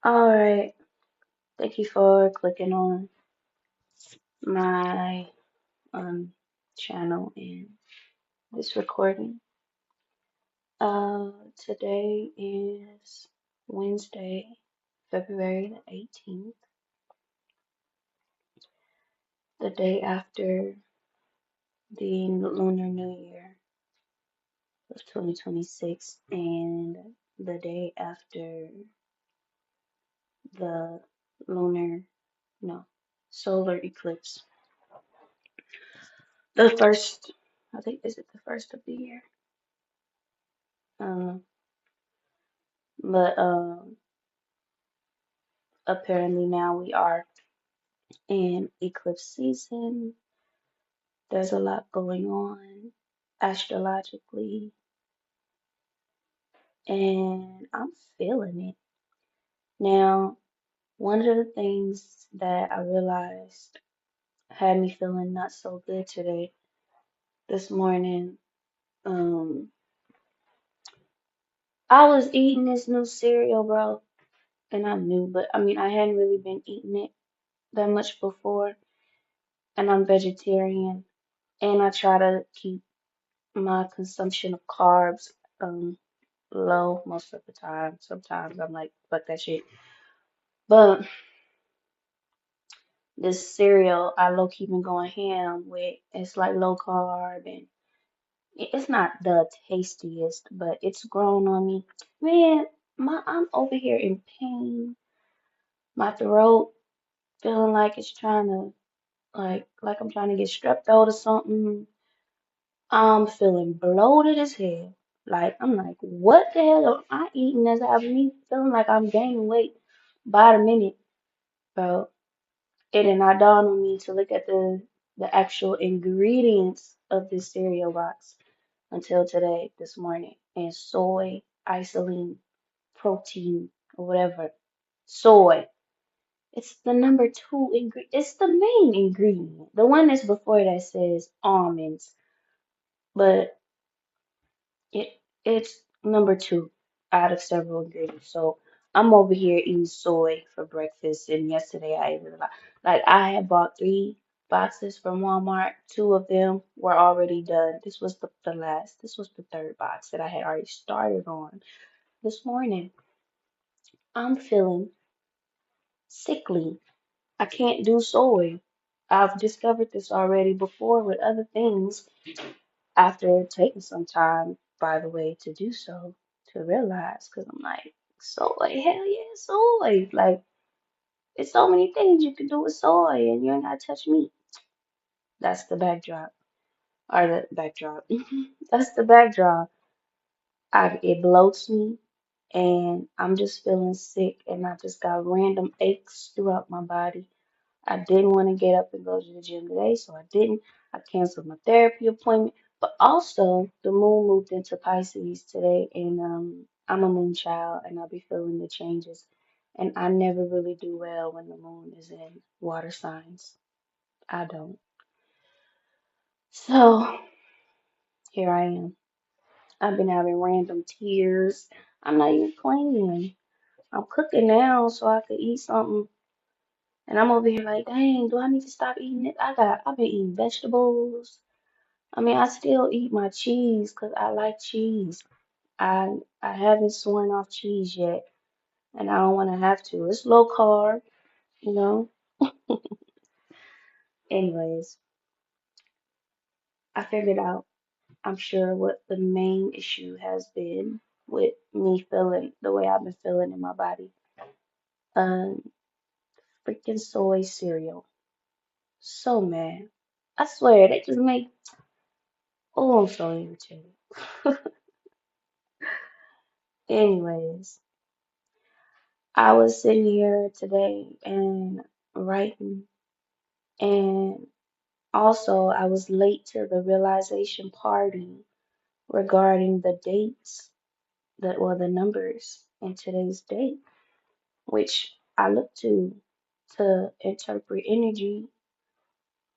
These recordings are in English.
All right. Thank you for clicking on my channel and this recording. Today is Wednesday, February the 18th, the day after the Lunar New Year of 2026 and the day after the lunar, no, solar eclipse. The first, I think, is it the first of the year? Um, but apparently now we are in eclipse season. There's a lot going on astrologically, and I'm feeling it. Now, one of the things that I realized had me feeling not so good today, this morning, um, I was eating this new cereal, bro, and I knew, but I mean, I hadn't really been eating it that much before, and I'm vegetarian, and I try to keep my consumption of carbs um low most of the time. Sometimes I'm like, fuck that shit. But this cereal I low key been going ham with. It's like low carb and it's not the tastiest, but it's grown on me. Man, I'm over here in pain. My throat feeling like it's trying to like I'm trying to get strep throat or something. I'm feeling bloated as hell. Like, I'm like, what the hell am I eating that's having me feeling like I'm gaining weight by the minute, bro? It did not dawn on me to look at the actual ingredients of this cereal box until today, this morning. And soy, isolene, protein, or whatever. Soy. It's the number two ingredient. It's the main ingredient. The one that's before that says almonds. But It it's number two out of several ingredients. So I'm over here eating soy for breakfast, and yesterday I ate a lot. Like I had bought 3 boxes from Walmart. 2 of them were already done. This was the last. This was the third box that I had already started on this morning. I'm feeling sickly. I can't do soy. I've discovered this already before with other things after taking some time, by the way, to do so, to realize, because I'm like, soy, hell yeah, soy. Like, it's so many things you can do with soy, and you ain't gotta touch meat. That's the backdrop, or the backdrop. That's the backdrop. It bloats me, and I'm just feeling sick, and I just got random aches throughout my body. I didn't want to get up and go to the gym today, so I didn't. I canceled my therapy appointment. But also, the moon moved into Pisces today, and I'm a moon child, and I'll be feeling the changes. And I never really do well when the moon is in water signs. I don't. So here I am. I've been having random tears. I'm not even playing. I'm cooking now so I could eat something. And I'm over here like, dang, do I need to stop eating it? I've been eating vegetables. I mean, I still eat my cheese 'cause I like cheese. I haven't sworn off cheese yet, and I don't want to have to. It's low carb, you know. Anyways, I figured out, I'm sure, what the main issue has been with me feeling the way I've been feeling in my body. Um, Freaking soy cereal. So mad. I swear, they just make. Oh, I'm so irritated. Anyways, I was sitting here today and writing, and also I was late to the realization party regarding the dates, the numbers in today's date, which I look to interpret energy,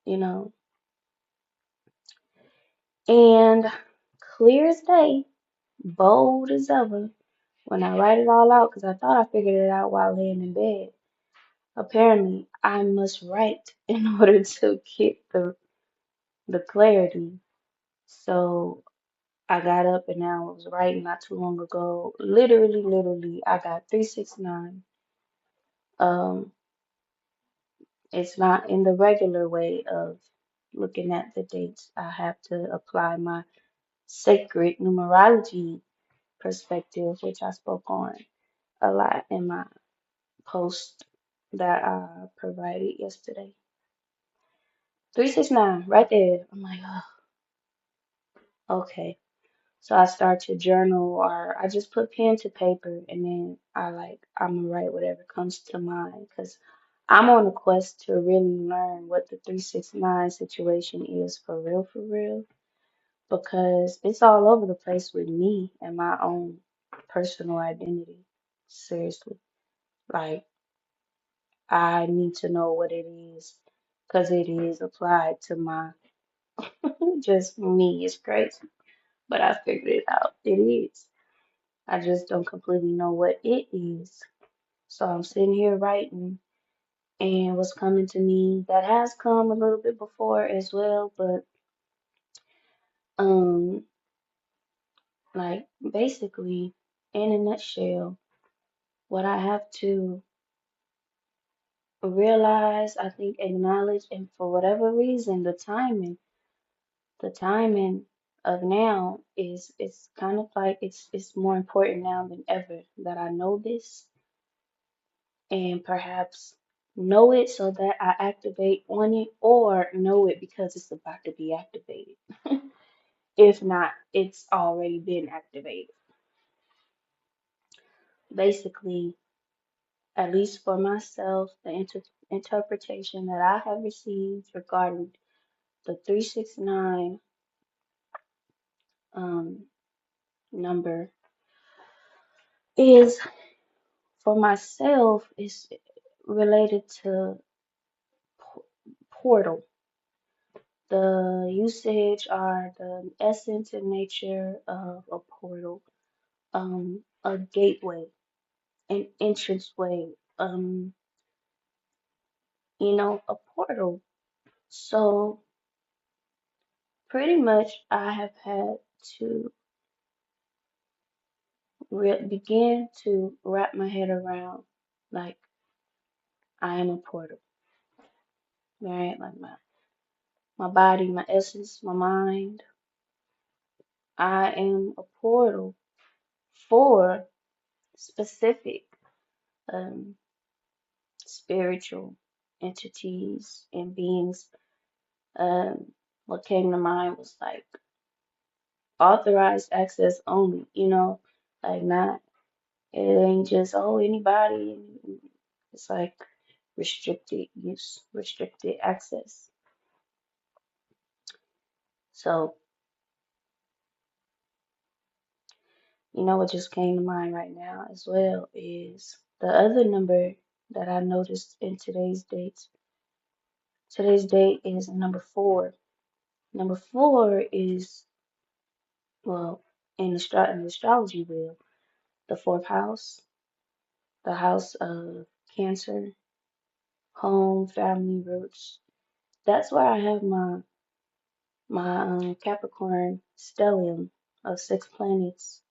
you know, and clear as day, bold as ever. when I write it all out, because I thought I figured it out while laying in bed, apparently I must write in order to get the clarity. So I got up and I was writing not too long ago. Literally, I got 369. Um, it's not in the regular way of looking at the dates. I have to apply my sacred numerology perspective, which I spoke on a lot in my post that I provided yesterday. 369, right there. I'm like, oh, okay. So I start to journal or I just put pen to paper and then I'm gonna write whatever comes to mind because I'm on a quest to really learn what the 369 situation is for real, because it's all over the place with me and my own personal identity. Seriously. Like, I need to know what it is because it is applied to my just me. It's crazy, but I figured it out. It is. I just don't completely know what it is. So I'm sitting here writing, and what's coming to me that has come a little bit before as well, but um, like basically, in a nutshell, what I have to realize, I think, acknowledge, and for whatever reason, the timing of now is it's kind of like it's more important now than ever that I know this and perhaps know it so that I activate on it, or know it because it's about to be activated. If not, it's already been activated. Basically, at least for myself, the interpretation that I have received regarding the 369 um, number is for myself is related to portal. The usage are the essence and nature of a portal, a gateway, an entranceway, a portal. So pretty much I have had to begin to wrap my head around like I am a portal, right? Like my body, my essence, my mind. I am a portal for specific um, spiritual entities and beings. Um, what came to mind was like authorized access only, like not, it ain't just, oh, anybody. It's like restricted use, restricted access. So, what just came to mind right now as well is the other number that I noticed in today's date. Today's date is number 4. Number 4 is, well, in the astrology wheel, the fourth house, the house of Cancer, home, family, roots. That's where I have my Capricorn stellium of 6 planets.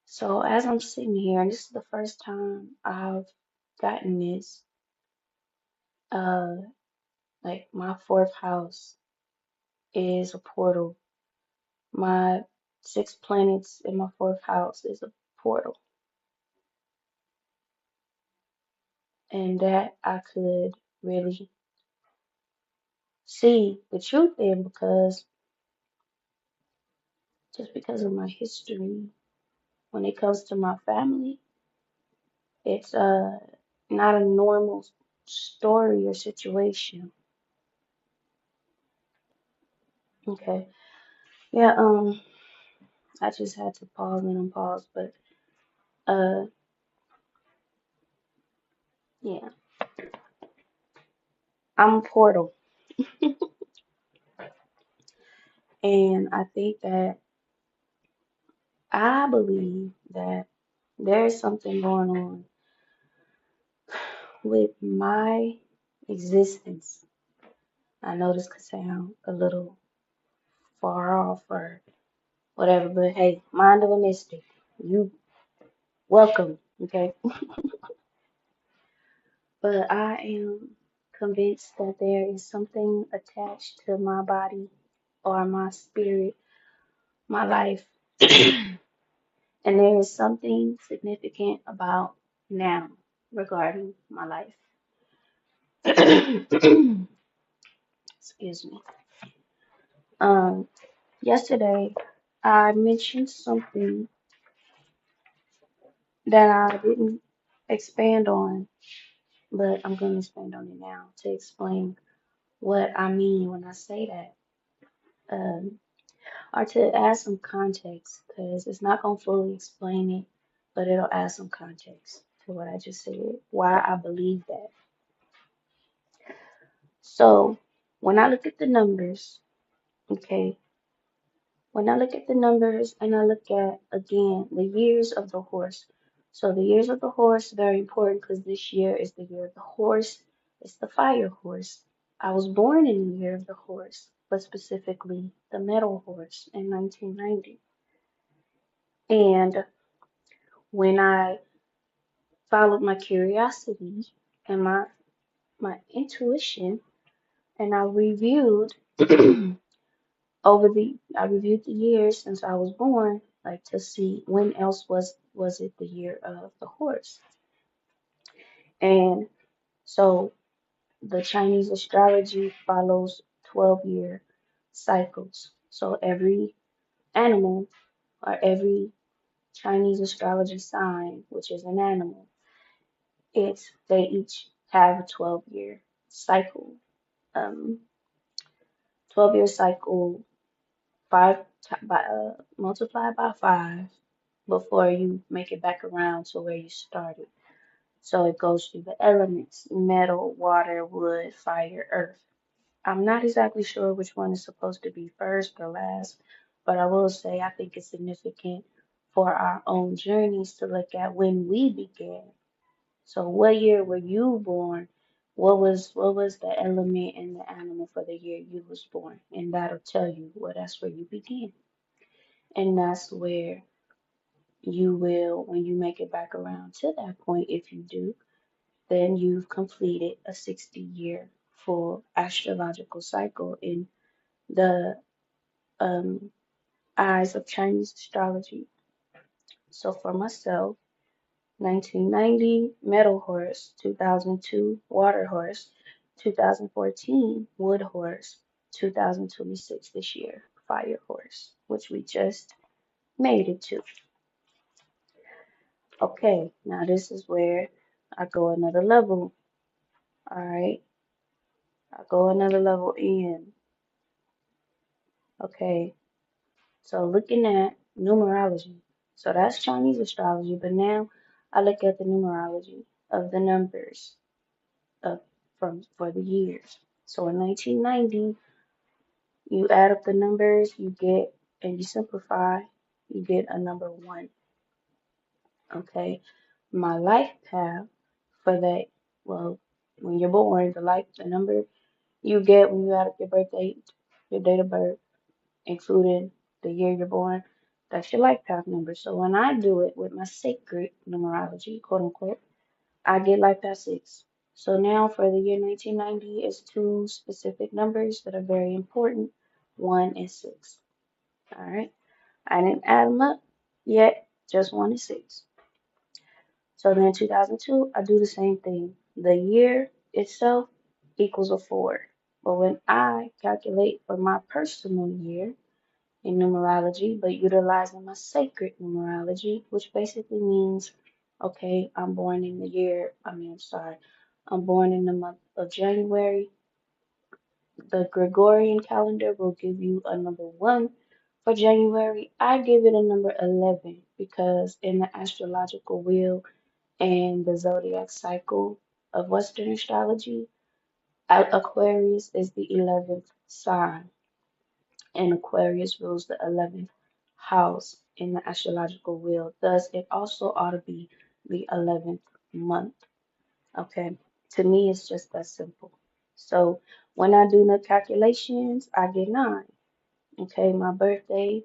So as I'm sitting here, and this is the first time I've gotten this, uh, like my fourth house is a portal. My 6 planets in my fourth house is a portal, and that I could really see the truth in because just because of my history, when it comes to my family, it's not a normal story or situation. Okay. Yeah, I just had to pause and unpause, but uh yeah, I'm a portal. And I think that I believe that There is something going on with my existence. I know this could sound a little far off or whatever, but hey, mind of a mystic. You welcome, okay? But I am convinced that there is something attached to my body or my spirit, my life, and there is something significant about now regarding my life. Excuse me. Um, Yesterday I mentioned something that I didn't expand on, but I'm going to expand on it now to explain what I mean when I say that. Um, or to add some context, because it's not going to fully explain it, but it'll add some context to what I just said, why I believe that. So, when I look at the numbers, okay, when I look at the numbers and I look at, again, the years of the horse. So, the years of the horse, very important because this year is the year of the horse. It's the fire horse. I was born in the year of the horse, but specifically the metal horse in 1990. And when I followed my curiosity and my intuition, and I reviewed the years since I was born, like to see when else was it the year of the horse. And so the Chinese astrology follows 12-year cycles. So every animal or every Chinese astrology sign, which is an animal, they each have a 12-year cycle. Um, 12-year cycle, multiply by five before you make it back around to where you started. So it goes through the elements: metal, water, wood, fire, earth. I'm not exactly sure which one is supposed to be first or last, but I will say I think it's significant for our own journeys to look at when we began. So what year were you born? What was the element and the animal for the year you was born? And that'll tell you, well, that's where you began. And that's where you will, when you make it back around to that point, if you do, then you've completed a 60-year full astrological cycle in the um, eyes of Chinese astrology. So for myself, 1990 metal horse, 2002 water horse, 2014 wood horse, 2026 this year fire horse, which we just made it to. Okay, now this is where I go another level. All right, I go another level in. Okay, so looking at numerology. So that's Chinese astrology, but now I look at the numerology of the numbers of from for the years. So in 1990, you add up the numbers, you get and you simplify, you get a number one. Okay, my life path for that. Well, when you're born, the number you get when you add up your birth date, your date of birth, including the year you're born, that's your life path number. So when I do it with my sacred numerology, quote unquote, I get life path 6. So now for the year 1990, it's two specific numbers that are very important, 1 and 6. All right. I didn't add them up yet, just 1 and 6. So then 2002, I do the same thing. The year itself equals a 4. But when I calculate for my personal year in numerology, but utilizing my sacred numerology, which basically means, okay, I'm sorry, I'm born in the month of January. The Gregorian calendar will give you a number 1 for January. I give it a number 11 because in the astrological wheel and the zodiac cycle of Western astrology, Aquarius is the 11th sign, and Aquarius rules the 11th house. in the astrological wheel. Thus, it also ought to be the 11th month. Okay. To me, it's just that simple. So when I do the calculations, I get 9. Okay. My birthday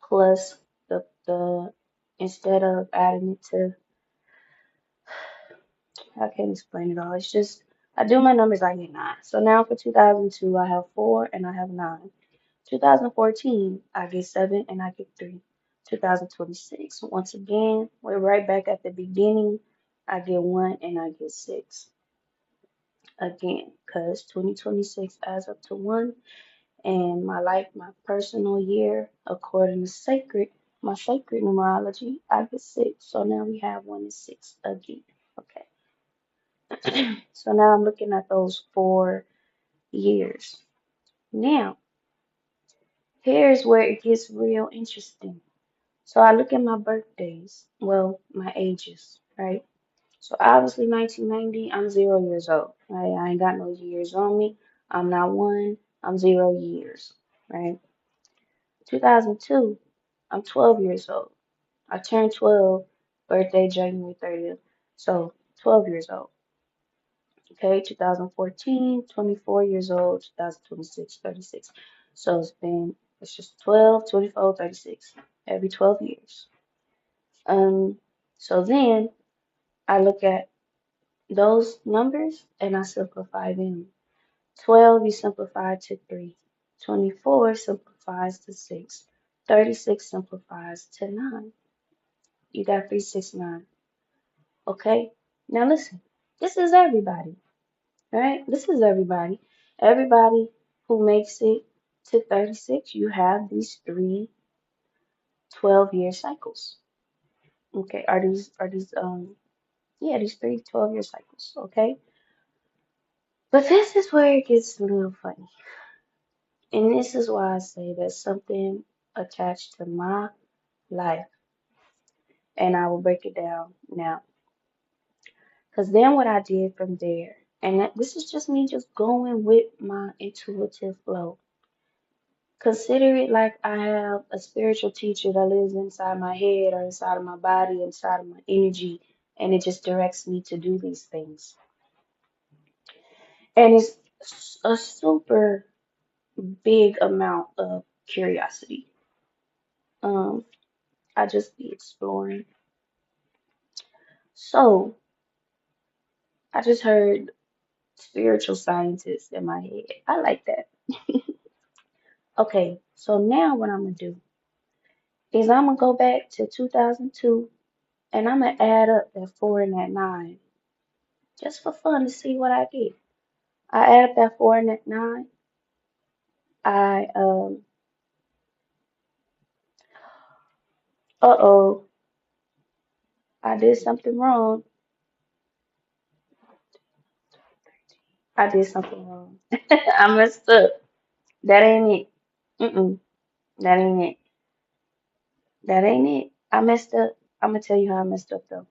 plus the instead of adding it to, I can't explain it all. It's just I do my numbers, I get 9. So now for 2002, I have 4 and I have 9. 2014, I get 7 and I get 3. 2026, once again, we're right back at the beginning. I get 1 and I get 6 again, because 2026 adds up to 1. And my life, my personal year, according to my sacred numerology, I get 6. So now we have 1 and 6 again. Okay. So now I'm looking at those 4 years. Now, here's where it gets real interesting. So I look at my birthdays, well, my ages, right? So obviously 1990, I'm 0 years old, right? I ain't got no years on me. I'm not 1, I'm 0 years, right? 2002, I'm 12 years old. I turned 12, birthday January 30th, so 12 years old. Okay, 2014, 24 years old, 2026, 36. So it's just 12, 24, 36, every 12 years. Um, so then I look at those numbers and I simplify them. 12 you simplify to 3. 24 simplifies to 6. 36 simplifies to 9. You got 369. Okay? Now listen. This is everybody, right? This is everybody. Everybody who makes it to 36, you have these 3 12-year cycles. Okay? These 3 12-year cycles, okay? But this is where it gets a little funny. And this is why I say there's something attached to my life. And I will break it down now. Because then what I did from there, and this is just me just going with my intuitive flow. Consider it like I have a spiritual teacher that lives inside my head or inside of my body, inside of my energy, and it just directs me to do these things. And it's a super big amount of curiosity. Um, I just be exploring. So I just heard spiritual scientist in my head. I like that. Okay, so now what I'm gonna do is I'm gonna go back to 2002 and I'm gonna add up that 4 and that 9 just for fun to see what I get. I add up that 4 and that 9. I uh-oh, I did something wrong. I did something wrong. I messed up. That ain't it. Mm-mm. That ain't it. That ain't it. I messed up. I'm gonna tell you how I messed up though.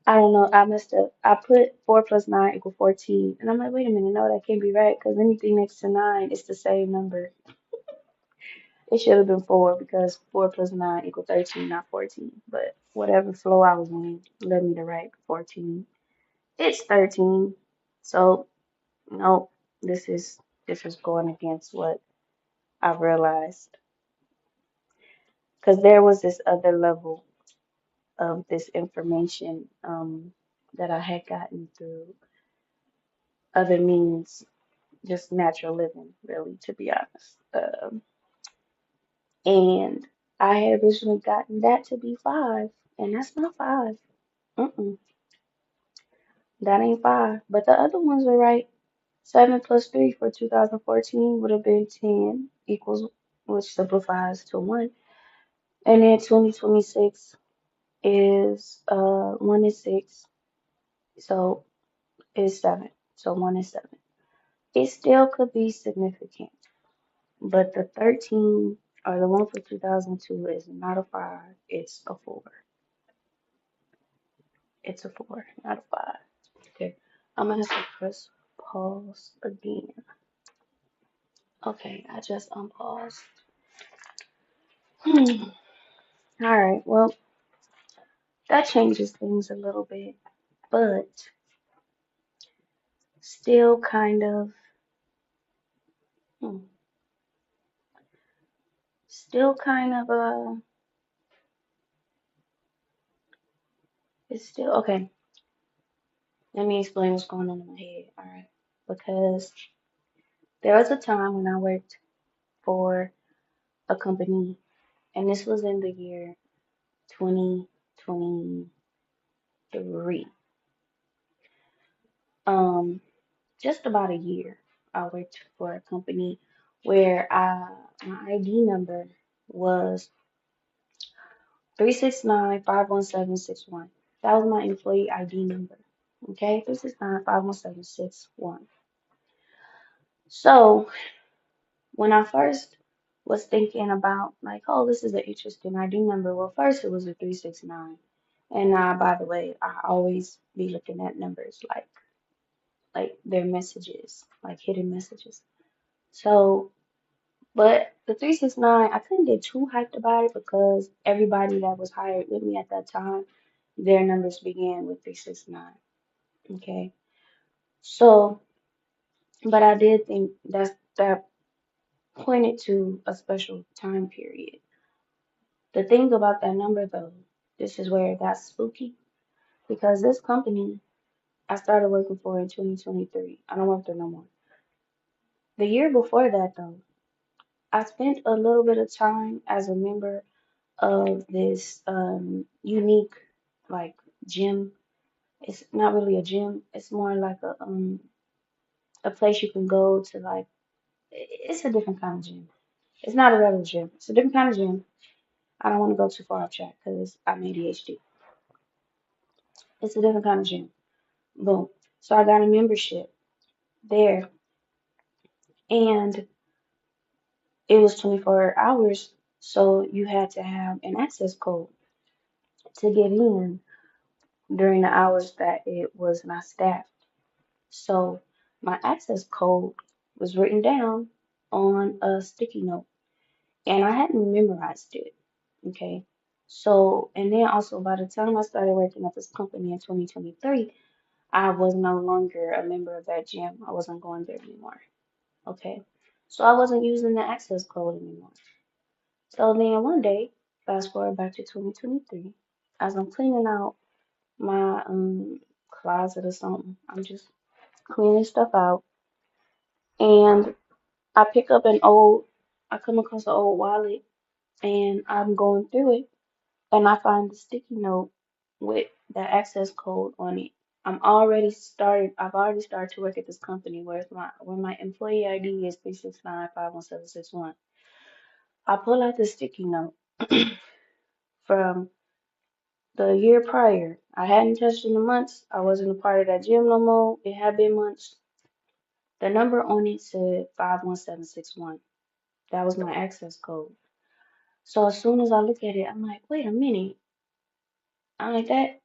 I don't know. I messed up. I put 4 plus 9 equal 14. And I'm like, wait a minute. No, that can't be right because anything next to 9 is the same number. It should have been 4 because 4 plus 9 equal 13, not 14. But whatever flow I was in led me to write 14. It's 13. So, no, this is going against what I realized. Because there was this other level of this information that I had gotten through other means, just natural living, really, to be honest. And I had originally gotten that to be 5, and that's not 5. Mm-mm, that ain't 5. But the other ones are right. 7 plus 3 for 2014 would have been 10 equals, which simplifies to 1. And then 2026 is 1 and 6, so it's 7. So 1 and 7. It still could be significant. But the 13 or the one for 2002 is not a 5, it's a 4. It's a 4, not a 5. Okay, I'm gonna have to press pause again. Okay, I just unpaused. Hmm. All right, well, that changes things a little bit, but still kind of, hmm, still kind of, it's still, okay, let me explain what's going on in my head, all right? Because there was a time when I worked for a company, and this was in the year 2023. Um, just about a year, I worked for a company where my ID number was 369-51761. That was my employee ID number. Okay, 369-51761. So when I first was thinking about like, oh, this is an interesting ID number. Well, first it was a 369. And by the way, I always be looking at numbers like their messages, like hidden messages. So, but the 369, I couldn't get too hyped about it because everybody that was hired with me at that time, their numbers began with 369. Okay. So, but I did think that pointed to a special time period. The thing about that number though, this is where it got spooky because this company I started working for in 2023. I don't work there no more. The year before that though, I spent a little bit of time as a member of this unique like gym. It's not really a gym. It's more like a place you can go to like it's a different kind of gym. It's not a regular gym. It's a different kind of gym. I don't want to go too far off track because I'm ADHD. It's a different kind of gym. Boom. So I got a membership there and it was 24 hours. So you had to have an access code to get in during the hours that it was not staffed. So my access code was written down on a sticky note and I hadn't memorized it. Okay. So, and then also by the time I started working at this company in 2023, I was no longer a member of that gym. I wasn't going there anymore. Okay. So I wasn't using the access code anymore. So then one day, fast forward back to 2023, as I'm cleaning out my closet or something, I'm just cleaning stuff out and I pick up I come across an old wallet and I'm going through it and I find the sticky note with the access code on it. I've already started to work at this company where my employee ID is 369-51761. I pull out the sticky note from the year prior. I hadn't touched it in months. I wasn't a part of that gym no more. It had been months. The number on it said 51761. That was my access code. So as soon as I look at it, I'm like, wait a minute. I'm like, that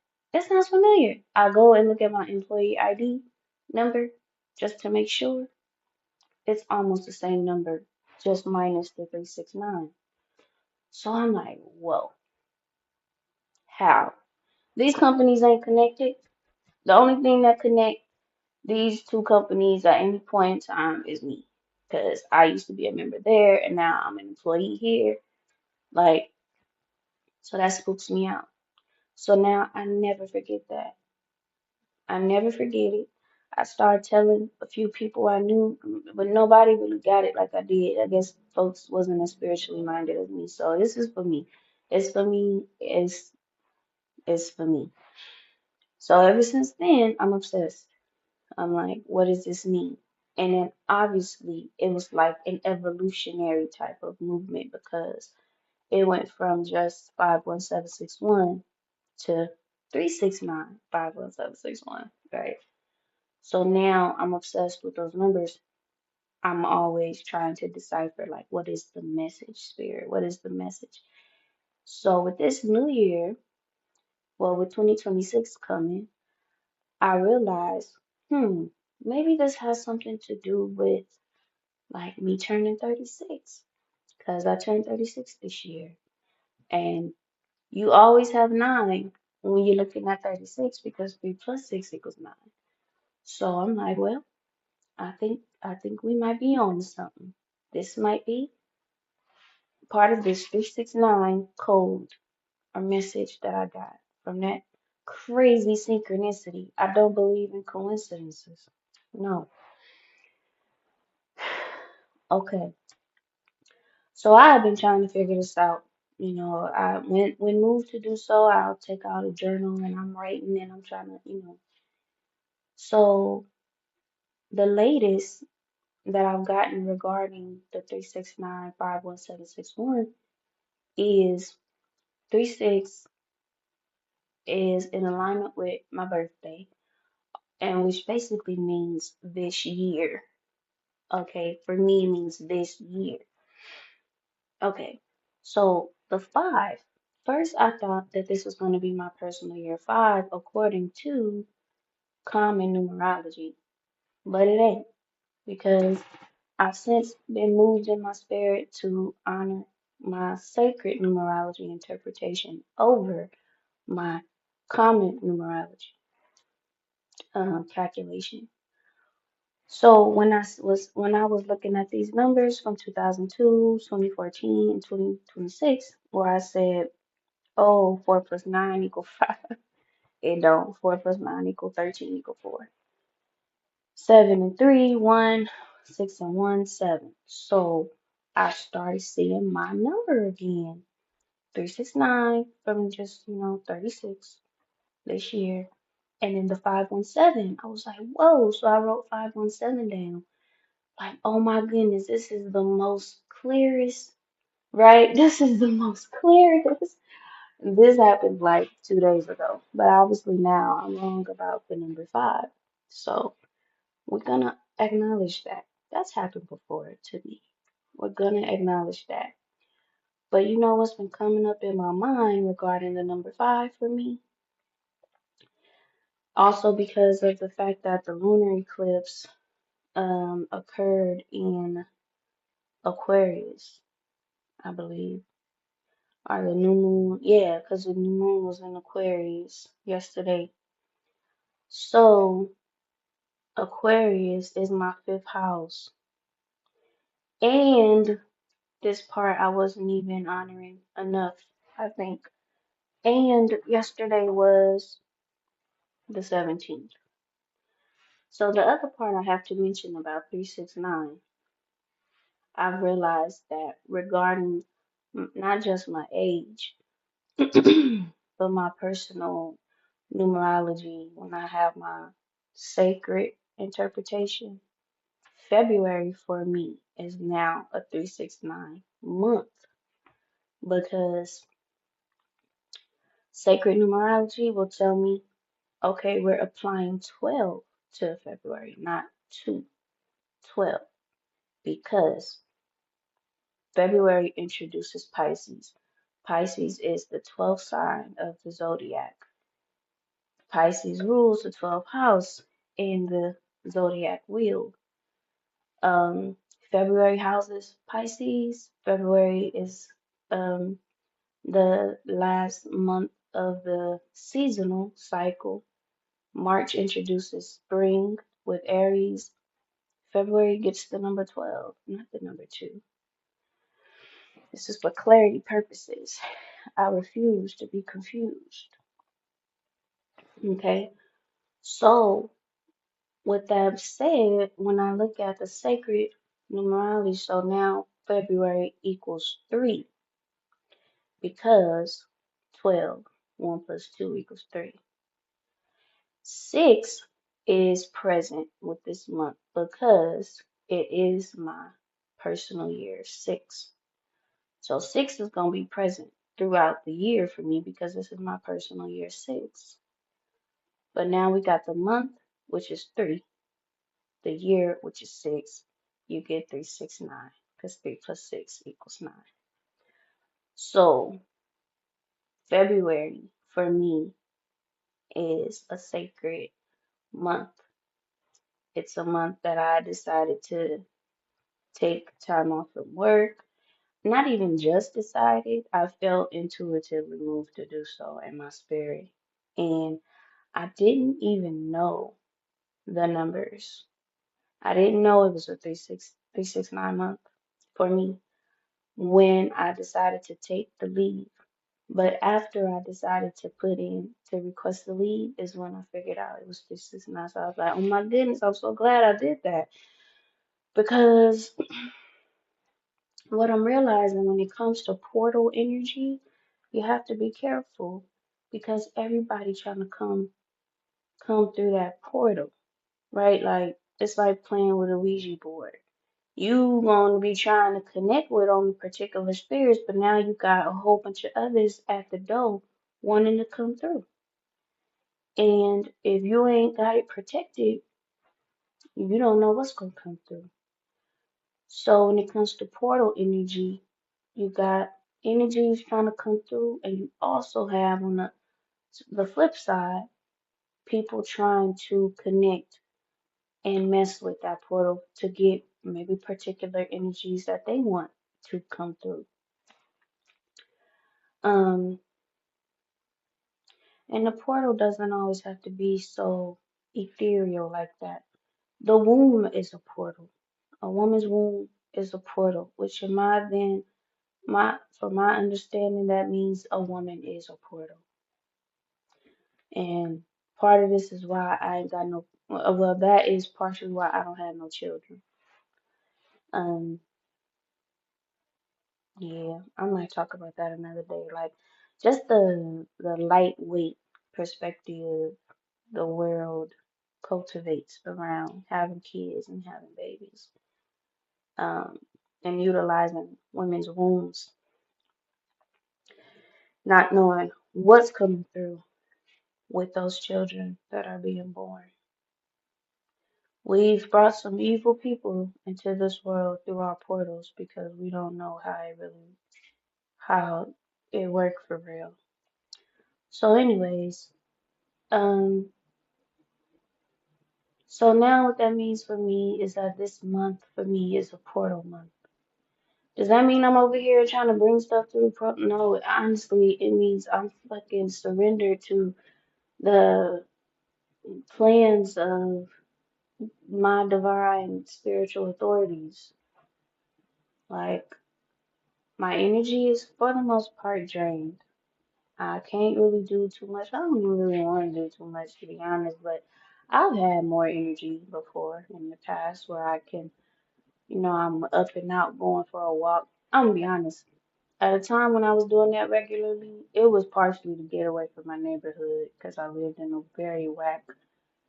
sounds familiar. I go and look at my employee ID number just to make sure. It's almost the same number, just minus the 369. So I'm like, whoa, how? These companies ain't connected. The only thing that connect these two companies at any point in time is me. Because I used to be a member there and now I'm an employee here. Like, so that spooks me out. So now I never forget that. I never forget it. I started telling a few people I knew, but nobody really got it like I did. I guess folks wasn't as spiritually minded as me. So this is for me. It's for me. It's for me. So ever since then, I'm obsessed. I'm like, what does this mean? And then obviously it was like an evolutionary type of movement because it went from just 51761 to 369-51761, right? So now I'm obsessed with those numbers. I'm always trying to decipher like what is the message, spirit? What is the message? So with this new year, well, with 2026 coming, I realized, maybe this has something to do with like me turning 36 because I turned 36 this year. And You always have 9 when you're looking at 36 because 3 plus 6 equals 9. So I'm like, well, I think we might be on to something. This might be part of this 369 code or message that I got from that crazy synchronicity. I don't believe in coincidences. No. Okay. So I have been trying to figure this out. I when moved to do so, I'll take out a journal and I'm writing and I'm trying to. So the latest that I've gotten regarding the 3695171 is 36 is in alignment with my birthday, and which basically means this year. Okay, for me it means this year. Okay, so the five. First, I thought that this was going to be my personal year five according to common numerology, but it ain't because I've since been moved in my spirit to honor my sacred numerology interpretation over my common numerology calculation. So when I was looking at these numbers from 2002, 2014, and 2026, where I said, oh, 4 plus 9 equal 5, it don't. 4 plus 9 equal 13 equal 4. 7 and 3, 1, 6 and 1, 7. So I started seeing my number again. 369 from just, 36 this year. And then the 517, I was like, whoa. So I wrote 517 down. Like, oh my goodness, this is the most clearest, right? This is the most clearest. This happened like 2 days ago. But obviously now I'm wrong about the number 5. So we're gonna acknowledge that. That's happened before to me. We're gonna acknowledge that. But you know what's been coming up in my mind regarding the number 5 for me? Also because of the fact that the lunar eclipse occurred in Aquarius, I believe. Or the new moon. Yeah, because the new moon was in Aquarius yesterday. So Aquarius is my fifth house. And this part I wasn't even honoring enough, I think. And yesterday was the 17th. So the other part I have to mention about 369, I've realized that regarding not just my age, but my personal numerology, when I have my sacred interpretation, February for me is now a 369 month because sacred numerology will tell me, okay, we're applying 12 to February, not 2, 12, because February introduces Pisces. Pisces is the 12th sign of the zodiac. Pisces rules the 12th house in the zodiac wheel. Um, February houses Pisces. February is um, the last month of the seasonal cycle. March introduces spring with Aries. February gets the number 12, not the number 2. This is for clarity purposes. I refuse to be confused. Okay? So, with that said, when I look at the sacred numerology, so now February equals 3 because 12, 1 plus 2 equals 3. 6 is present with this month because it is my personal year 6. So 6 is going to be present throughout the year for me because this is my personal year 6. But now we got the month, which is 3, the year, which is 6. You get 369 because 3 plus 6 equals 9. So February for me is a sacred month. It's a month that I decided to take time off from work. not even just decided, I felt intuitively moved to do so in my spirit. And I didn't even know the numbers. I didn't know it was a 369 month for me when I decided to take the leave. But after I decided to put in to request the leave is when I figured out it was 369. So I was like, oh my goodness, I'm so glad I did that. Because what I'm realizing when it comes to portal energy, you have to be careful because everybody trying to come through that portal, right? Like it's like playing with a Ouija board. You gonna be trying to connect with only particular spirits, but now you got a whole bunch of others at the door wanting to come through. And if you ain't got it protected, you don't know what's gonna come through. So when it comes to portal energy, you got energies trying to come through, and you also have on the flip side, people trying to connect and mess with that portal to get maybe particular energies that they want to come through. Um, and the portal doesn't always have to be so ethereal like that. The womb is a portal. A woman's womb is a portal, which in from my understanding, that means a woman is a portal. And part of this is why I ain't got no, well, that is partially why I don't have no children. Um, yeah, I might talk about that another day. Like, just the lightweight perspective the world cultivates around having kids and having babies, um, and utilizing women's wombs, not knowing what's coming through with those children that are being born. We've brought some evil people into this world through our portals because we don't know how it worked for real. So anyways, um so now what that means for me is that this month for me is a portal month. Does that mean I'm over here trying to bring stuff through? No, honestly, it means I'm fucking surrendered to the plans of my divine spiritual authorities. Like, my energy is for the most part drained. I can't really do too much. I don't even really want to do too much, to be honest, but I've had more energy before in the past where I can, I'm up and out going for a walk. I'm gonna be honest. At a time when I was doing that regularly, it was partially to get away from my neighborhood because I lived in a very whack,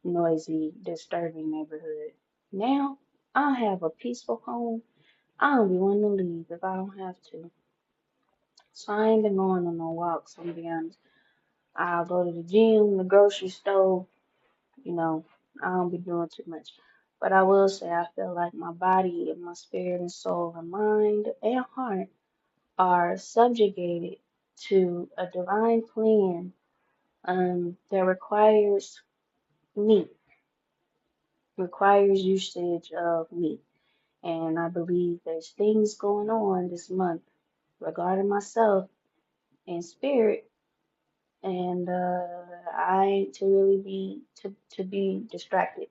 noisy, disturbing neighborhood. Now, I have a peaceful home. I don't be wanting to leave if I don't have to. So I ain't been going on no walks, I'm gonna be honest. I'll go to the gym, the grocery store, you know, I don't be doing too much. But I will say I feel like my body and my spirit and soul and mind and heart are subjugated to a divine plan that me, requires usage of me. And I believe there's things going on this month regarding myself and spirit, and I ain't to really to be distracted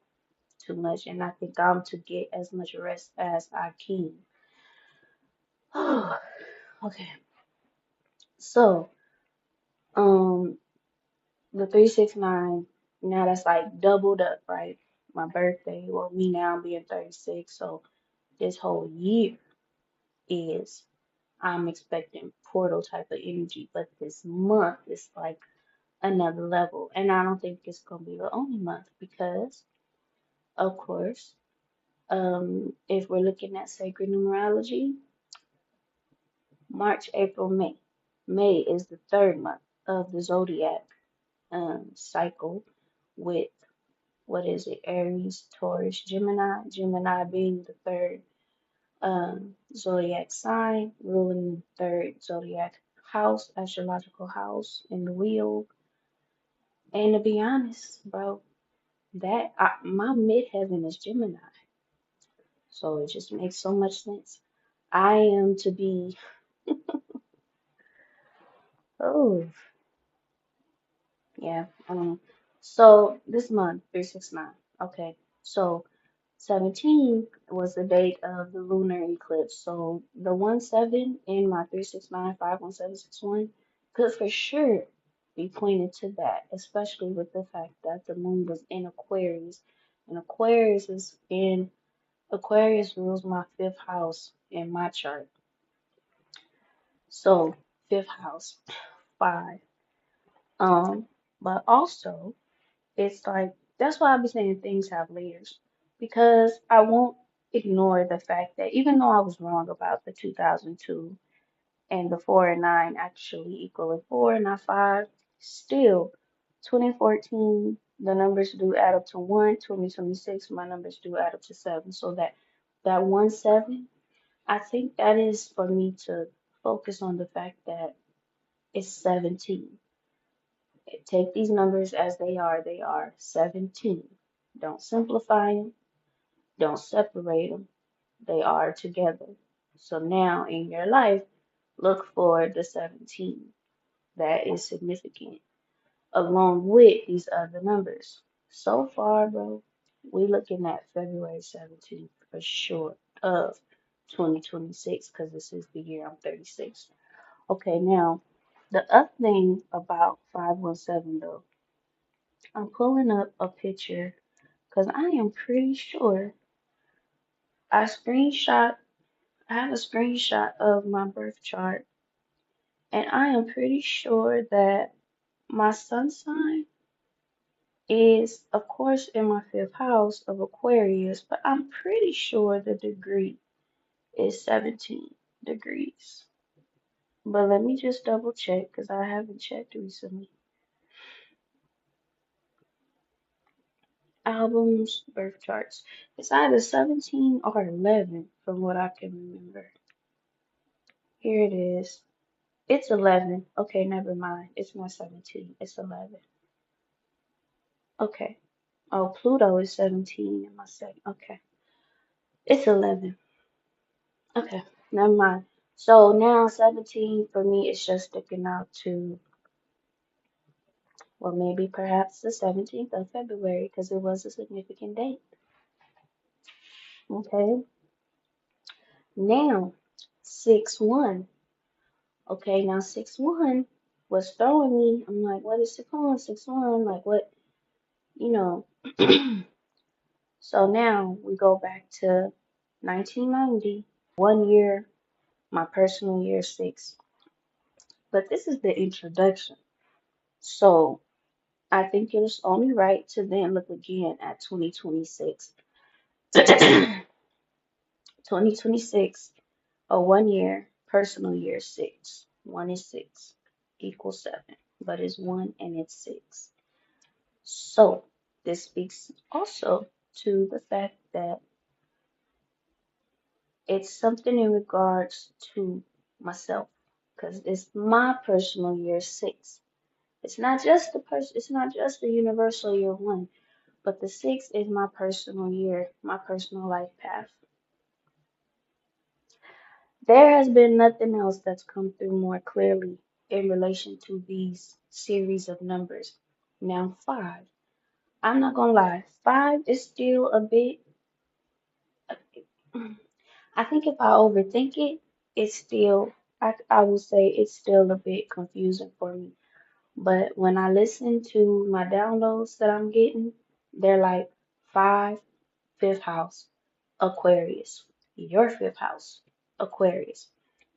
too much, and I think I'm to get as much rest as I can. Okay, so um, the 369 now that's like doubled up, right? My birthday, well, me now being 36, so this whole year is I'm expecting portal type of energy, but this month is like another level, and I don't think it's gonna be the only month because, of course, if we're looking at sacred numerology, March, April, May. May is the third month of the zodiac cycle with what is it? Aries, Taurus, Gemini. Gemini being the third zodiac sign, ruling the third zodiac house, astrological house in the wheel. And to be honest, bro, my midheaven is Gemini, so it just makes so much sense. I am to be. Oh, yeah. So this month, 369. Okay. So 17 was the date of the lunar eclipse. So the 1-7 in my 369 51761 could for sure be pointed to that, especially with the fact that the moon was in Aquarius. And Aquarius rules my fifth house in my chart. So fifth house, five. Um, but also it's like that's why I be saying things have layers because I won't ignore the fact that even though I was wrong about the 2002 and the 4 and 9 actually equaling 4 and not 5, still 2014 the numbers do add up to 1, 2026 my numbers do add up to 7. So that 1-7, I think that is for me to focus on the fact that it's 17. Take these numbers as they are 17. Don't simplify them, don't separate them, they are together. So now in your life, look for the 17 that is significant along with these other numbers. So far, bro, we looking at February 17th for sure of 2026 because this is the year I'm 36. Okay, now the other thing about 517 though, I'm pulling up a picture because I am pretty sure I have a screenshot of my birth chart, and I am pretty sure that my sun sign is, of course, in my fifth house of Aquarius, but I'm pretty sure the degree is 17 degrees. But let me just double check because I haven't checked recently. Albums, birth charts. It's either 17 or 11 from what I can remember. Here it is. It's 11. Okay, never mind. It's not 17. It's 11. Okay. Oh, Pluto is 17 in my second. Okay. It's 11. Okay, never mind. So now 17 for me is just sticking out to, well, maybe perhaps the 17th of February because it was a significant date. Okay. Now, 6-1. Okay, now 6-1 was throwing me. I'm like, what is 6-1? 6-1? Like, what? You know. So now we go back to 1990, 1 year, my personal year 6. But this is the introduction. So I think it was only right to then look again at 2026. 2026, a 1 year, personal year 6. 1 is 6 equals 7, but it's 1 and it's 6. So this speaks also to the fact that it's something in regards to myself because it's my personal year 6. It's not just the universal year 1, but the 6 is my personal year, my personal life path. There has been nothing else that's come through more clearly in relation to these series of numbers. Now 5. I'm not gonna lie, 5 is still a bit I think if I overthink it, it's still, I would say it's still a bit confusing for me. But when I listen to my downloads that I'm getting, they're like 5, fifth house, Aquarius. Your fifth house, Aquarius.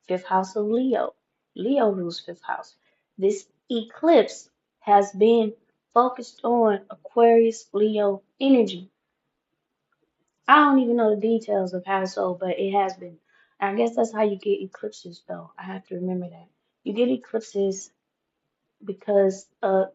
Fifth house of Leo. Leo rules fifth house. This eclipse has been focused on Aquarius, Leo energy. I don't even know the details of how so, but it has been. I guess that's how you get eclipses, though. I have to remember that. You get eclipses because an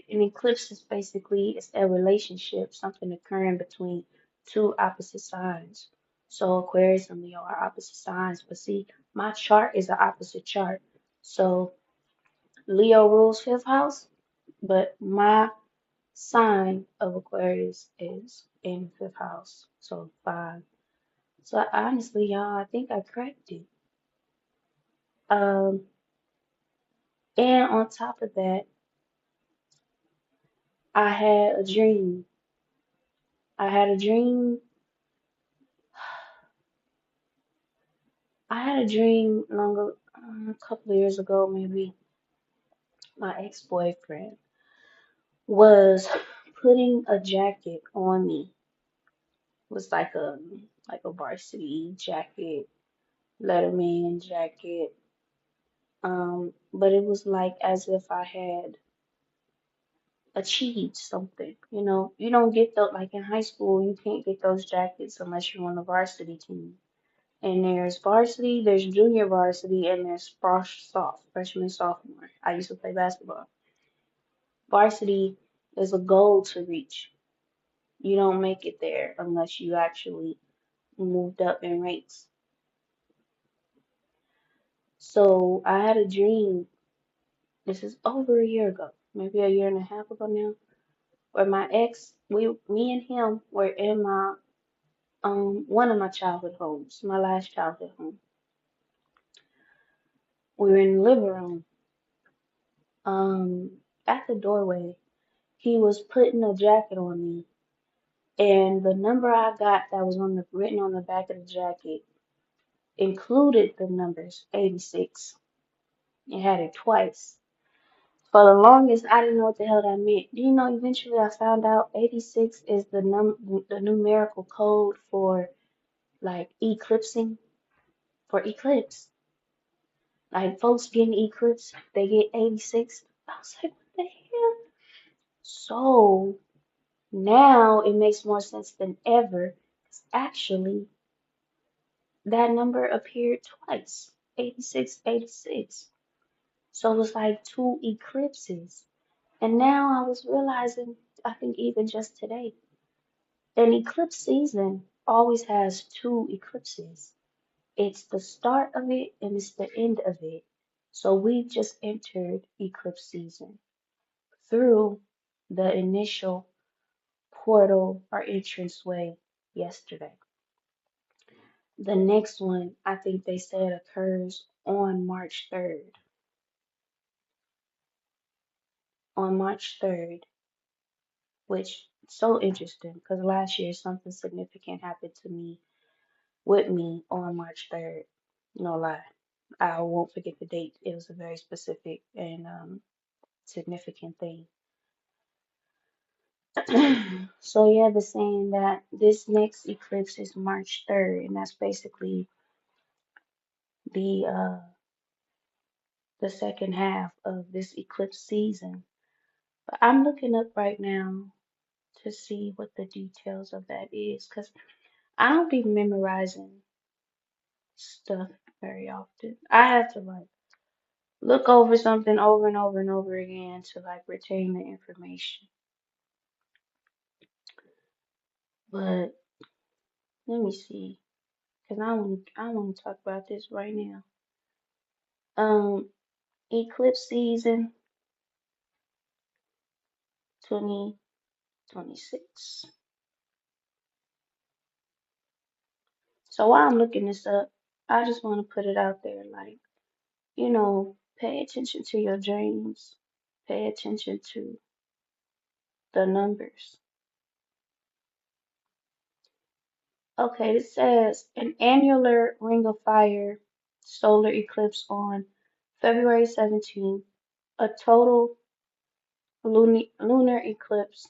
eclipse is basically it's a relationship, something occurring between two opposite signs. So Aquarius and Leo are opposite signs, but see, my chart is an opposite chart. So Leo rules fifth house, but my sign of Aquarius is in fifth house, so 5. So honestly, y'all, I think I cracked it. Um, and on top of that, I had a dream. I had a dream. I had a dream longer, a couple of years ago, maybe. My ex-boyfriend was putting a jacket on me. It was like a varsity jacket, Letterman jacket. But it was like as if I had achieved something. You know, you don't get those like in high school. You can't get those jackets unless you're on the varsity team. And there's varsity, there's junior varsity, and there's soft, freshman, sophomore. I used to play basketball. Varsity is a goal to reach. You don't make it there unless you actually moved up in ranks. So I had a dream. This is over a year ago, maybe a year and a half ago now, where my ex, me and him were in my one of my childhood homes, my last childhood home. We were in the living room. At the doorway, he was putting a jacket on me, and the number I got that was written on the back of the jacket included the numbers 86. It had it twice. For the longest, I didn't know what the hell that meant. Do you know? Eventually, I found out 86 is the numerical code for like eclipsing, for eclipse. Like folks getting eclipse, they get 86. I was like, what the hell? So now it makes more sense than ever. 'Cause actually, that number appeared twice. 86, 86. So it was like two eclipses. And now I was realizing, I think even just today, an eclipse season always has two eclipses. It's the start of it and it's the end of it. So we just entered eclipse season through the initial portal or entranceway yesterday. The next one, I think they said occurs on March 3rd. On March 3rd, which is so interesting because last year something significant happened to me with me on March 3rd. No lie. I won't forget the date. It was a very specific and significant thing. So yeah, they're saying that this next eclipse is March 3rd, and that's basically the uh the second half of this eclipse season. But I'm looking up right now to see what the details of that is, because I don't be memorizing stuff very often. I have to like look over something over and over and over again to like retain the information. But let me see, because I want to talk about this right now. Um, Eclipse season 2026. So while I'm looking this up, I just want to put it out there, like, pay attention to your dreams. Pay attention to the numbers. Okay, it says an annular ring of fire solar eclipse on February 17th, a total lunar eclipse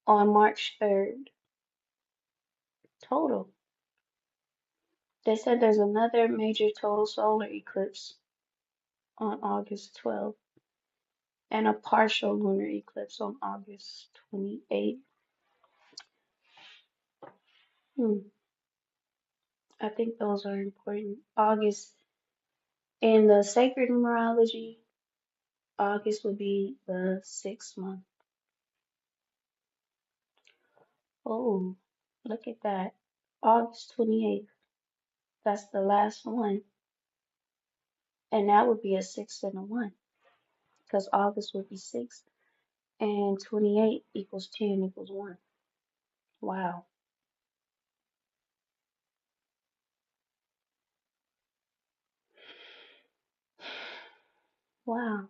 on March 3rd. Total. They said there's another major total solar eclipse on August 12th and a partial lunar eclipse on August 28th. Hmm, I think those are important. August in the sacred numerology, August would be the 6th month. Oh, look at that. August 28th. That's the last one. And that would be a 6 and a 1 because August would be 6 and 28 equals 10 equals 1. Wow. Wow.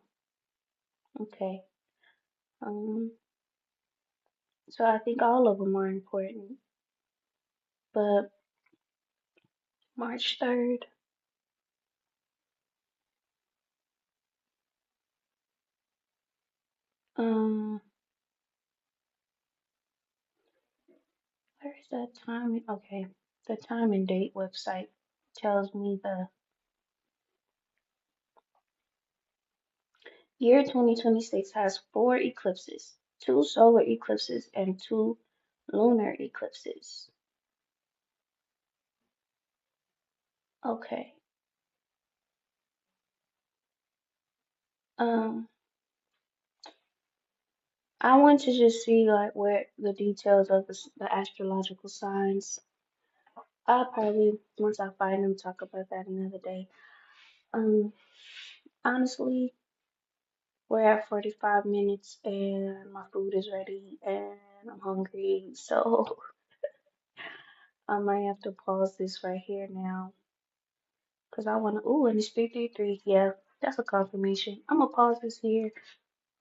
Okay. Um, so I think all of them are important, but March 3rd, um, where is that time? Okay. The time and date website tells me the year 2026 has four eclipses, two solar eclipses and two lunar eclipses. Okay. Um, I want to just see like where the details of the astrological signs. I'll probably once I find them talk about that another day. Um, honestly, we're at 45 minutes and my food is ready and I'm hungry, so I might have to pause this right here now because I want to. Ooh, and it's 3:33. Yeah, that's a confirmation. I'm gonna pause this here.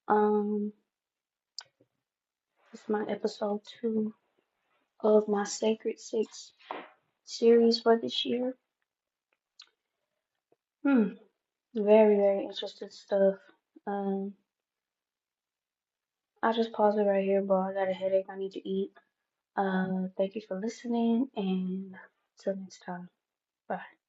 Um, it's my episode 2 of my Sacred Six series for this year. Hmm. Very, very interesting stuff. Um, I'll just pause it right here, bro. I got a headache. I need to eat. Thank you for listening, and till next time. Bye.